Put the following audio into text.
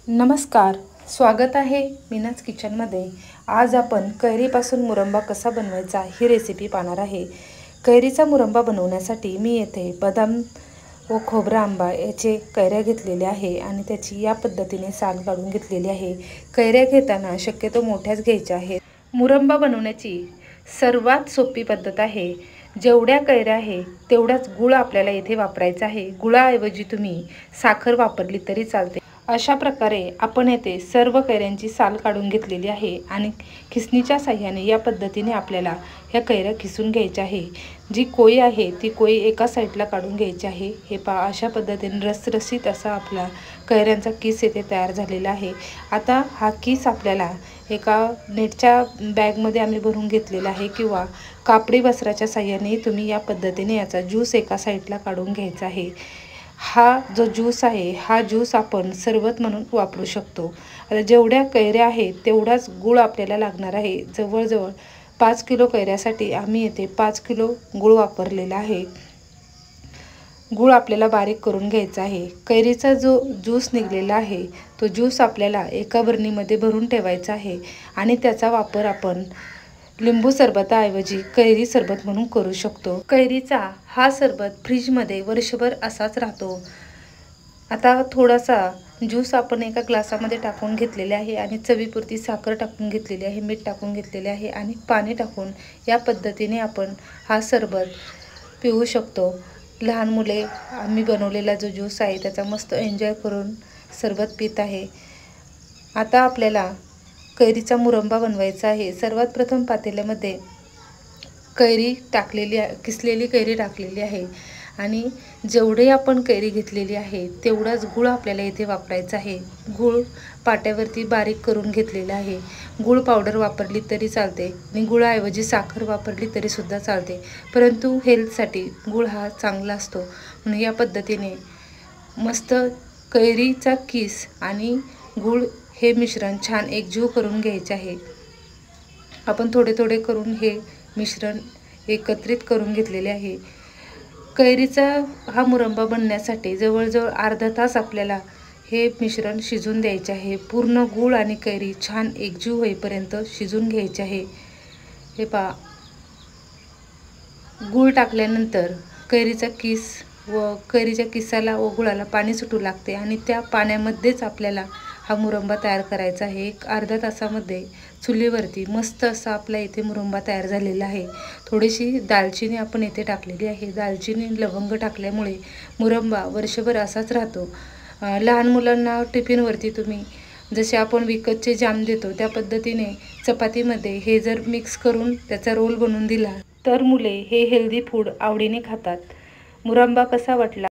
नमस्कार, स्वागत आहे मीनाज किचनमध्ये। आज आपण कैरीपासून मुरंबा कसा बनवायचा ही रेसिपी पाहणार आहे। कैरीचा मुरंबा बनवण्यासाठी मी येथे बदाम व खोबरा आंबा याचे कैऱ्या घेतलेल्या आहे आणि त्याची या पद्धतीने साल काढून घेतलेली आहे। कैऱ्या घेताना शक्यतो मोठ्याच घ्यायच्या आहेत। मुरंबा बनवण्याची सर्वात सोपी पद्धत आहे। जेवढ्या कैऱ्या आहे तेवढाच गुळ आपल्याला इथे वापरायचा आहे। गुळाऐवजी तुम्ही साखर वापरली तरी चालते। अशा प्रकारे आपण येथे सर्व कैऱ्यांची साल काढून घेतलेली आहे आणि खिसणीच्या साहाय्याने या पद्धतीने आपल्याला ह्या कैऱ्या खिसून घ्यायच्या आहे। जी कोई आहे ती कोई एका साईडला काढून घ्यायची आहे। हे पहा, अशा पद्धतीने रसरशीत असा आपला कैऱ्यांचा किस येथे तयार झालेला आहे। आता हा किस आपल्याला एका नेटच्या बॅगमध्ये आम्ही भरून घेतलेला आहे किंवा कापडी वस्त्राच्या साहाय्याने तुम्ही या पद्धतीने याचा ज्यूस एका साईडला काढून घ्यायचा आहे। हा जो ज्यूस आहे हा ज्यूस आपण सरबत म्हणून वापरू शकतो। आता जेवढ्या कैऱ्या आहेत तेवढाच गूळ आपल्याला लागणार आहे। जवळजवळ 5 किलो कैऱ्यासाठी आम्ही येथे 5 किलो गूळ वापरलेला आहे। गूळ आपल्याला बारीक करून घ्यायचा आहे। कैरीचा जो ज्यूस निघलेला आहे तो ज्यूस आपल्याला एका बरणीमध्ये भरून ठेवायचा आहे आणि त्याचा वापर आपण लिंबू सरबताऐवजी कैरी सरबत म्हणून करू शकतो। कैरीचा हा सरबत फ्रीजमध्ये वर्षभर असाच राहतो। आता थोडासा ज्यूस आपण एका ग्लासामध्ये टाकून घेतलेले आहे आणि चवीपुरती साखर टाकून घेतलेली आहे, मीठ टाकून घेतलेले आहे आणि पाणी टाकून या पद्धतीने आपण हा सरबत पिऊ शकतो। लहान मुले आम्ही बनवलेला जो ज्यूस आहे त्याचा मस्त एन्जॉय करून सरबत पित आहे। आता आपल्याला कैरीचा मुरंबा बनवायचा आहे। सर्वात प्रथम पातेल्यामध्ये कैरी टाकलेली किसलेली कैरी टाकलेली आहे आणि जेवढे आपण कैरी घेतलेली आहे तेवढाच गूळ आपल्याला इथे वापरायचा आहे। गूळ पाट्यावरती बारीक करून घेतलेला आहे। गूळ पावडर वापरली तरी चालते आणि गुळाऐवजी साखर वापरली तरी सुद्धा चालते, परंतु हेल्थसाठी गूळ हा चांगला असतो। म्हणून या पद्धतीने मस्त कैरीचा किस आणि गूळ हे मिश्रण छान एकजीव करून घ्यायचे आहे। आपण थोडे थोडे करून हे मिश्रण एकत्रित करून घेतलेले आहे। कैरीचा हा मुरंबा बनण्यासाठी जवळजवळ अर्धा तास आपल्याला हे मिश्रण शिजून द्यायचे आहे। पूर्ण गूळ आणि कैरी छान एकजीव होईपर्यंत शिजून घ्यायचे आहे। हे पहा, गूळ टाकल्यानंतर कैरीचा किस व कैरीच्या किसाला व गुळाला पाणी सुटू लागते आणि त्या पाण्यामध्येच आपल्याला हा मुरंबा तयार करायचा आहे। एक अर्ध्या तासामध्ये चुलीवरती मस्त असा आपला इथे मुरंबा तयार झालेला आहे। थोडीशी दालचिनी आपण इथे टाकलेली आहे। दालचिनी लवंग टाकल्यामुळे मुरंबा वर्षभर असाच राहतो। लहान मुलांना टिफिनवरती तुम्ही जसे आपण विकतचे जाम देतो त्या पद्धतीने चपातीमध्ये हे जर मिक्स करून त्याचा रोल बनवून दिला तर मुले हे हेल्दी फूड आवडीने खातात। मुरंबा कसा वाटला